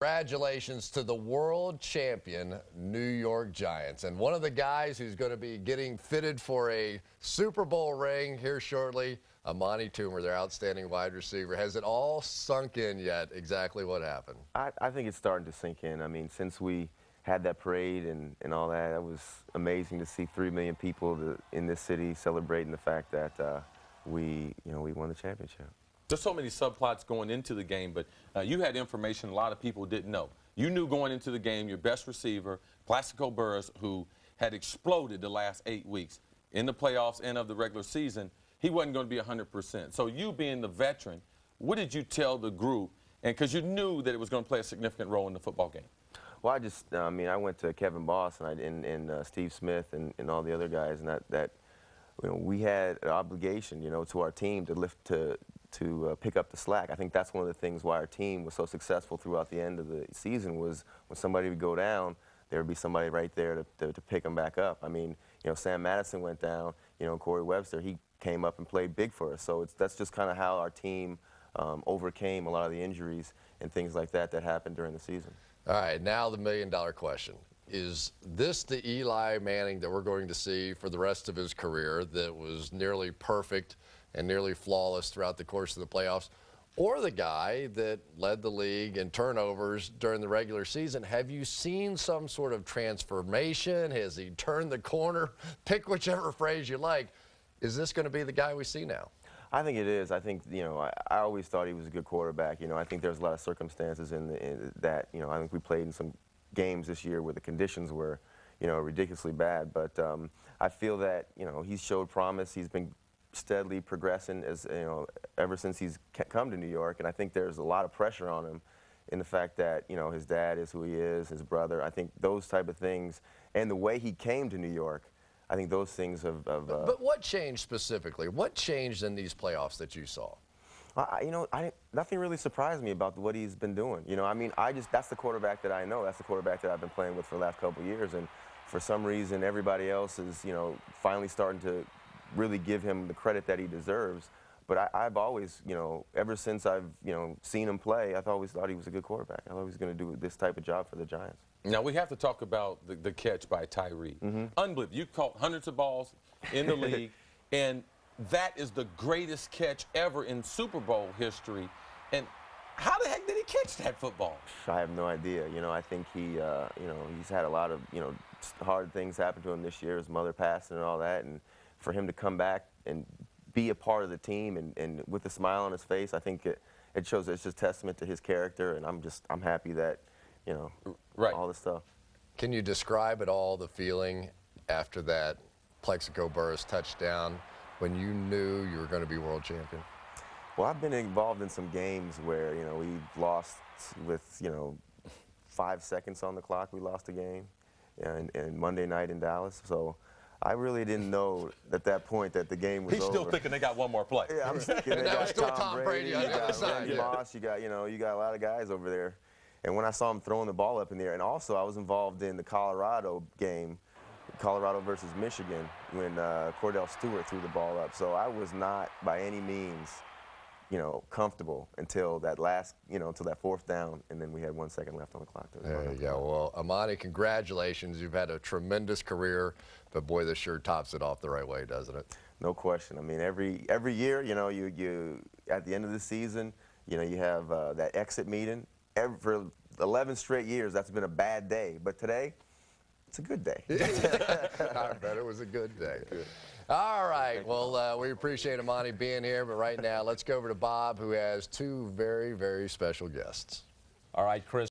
Congratulations to the world champion New York Giants. And one of the guys who's going to be getting fitted for a Super Bowl ring here shortly, Amani Toomer, their outstanding wide receiver. Has it all sunk in yet exactly what happened? I think it's starting to sink in. I mean, since we had that parade and all that, it was amazing to see 3 million people in this city celebrating the fact that we won the championship. There's so many subplots going into the game, but you had information a lot of people didn't know. You knew going into the game your best receiver, Plaxico Burress, who had exploded the last 8 weeks in the playoffs and of the regular season, he wasn't going to be 100%. So you being the veteran, what did you tell the group? And because you knew that it was going to play a significant role in the football game. Well, I went to Kevin Boss and Steve Smith and all the other guys, and that we had an obligation, to our team to pick up the slack. I think that's one of the things why our team was so successful throughout the end of the season was when somebody would go down, there would be somebody right there to pick them back up. I mean, Sam Madison went down, Corey Webster, he came up and played big for us. So that's just kind of how our team overcame a lot of the injuries and things like that happened during the season. All right, now the million-dollar question. Is this the Eli Manning that we're going to see for the rest of his career that was nearly perfect and nearly flawless throughout the course of the playoffs, or the guy that led the league in turnovers during the regular season? Have you seen some sort of transformation? Has he turned the corner? Pick whichever phrase you like. Is this going to be the guy we see now? I think it is. I think, I always thought he was a good quarterback. I think there's a lot of circumstances in that, I think we played in some games this year where the conditions were, ridiculously bad. But I feel that, he's showed promise. He's been steadily progressing ever since he's come to New York. And I think there's a lot of pressure on him in the fact that, his dad is who he is, his brother. I think those type of things and the way he came to New York, I think those things have but what changed specifically? What changed in these playoffs that you saw? Nothing really surprised me about what he's been doing. That's the quarterback that I know. That's the quarterback that I've been playing with for the last couple of years. And for some reason, everybody else is, finally starting to really give him the credit that he deserves. But I've always, ever since I've, seen him play, I've always thought he was a good quarterback. I thought he was going to do this type of job for the Giants. Now, we have to talk about the catch by Tyree. Unbelievable. You caught hundreds of balls in the league, and that is the greatest catch ever in Super Bowl history. And how the heck did he catch that football? I have no idea. I think he's had a lot of, hard things happen to him this year, his mother passing and all that, and for him to come back and be a part of the team and with a smile on his face, I think it shows that it's just testament to his character, and I'm happy that, right. all this stuff. Can you describe at all the feeling after that Plaxico Burress touchdown when you knew you were going to be world champion? Well, I've been involved in some games where, we lost with, 5 seconds on the clock. We lost a game, and Monday night in Dallas. So I really didn't know at that point that the game was over. He's still thinking they got one more play. Yeah, I'm thinking they got still Tom Brady, on you the other got side. Moss, you got a lot of guys over there. And when I saw him throwing the ball up in the air, and also I was involved in the Colorado game, Colorado versus Michigan, when Cordell Stewart threw the ball up. So I was not by any means, comfortable until that last, until that 4th down, and then we had 1 second left on the clock. There you go. Well, Amani, congratulations. You've had a tremendous career, but boy, this sure tops it off the right way, doesn't it? No question. I mean, every year, you at the end of the season, you have that exit meeting. For 11 straight years, that's been a bad day. But today, it's a good day. I bet it was a good day. Good. All right. Well, we appreciate Amani being here. But right now, let's go over to Bob, who has 2 very, very special guests. All right, Chris.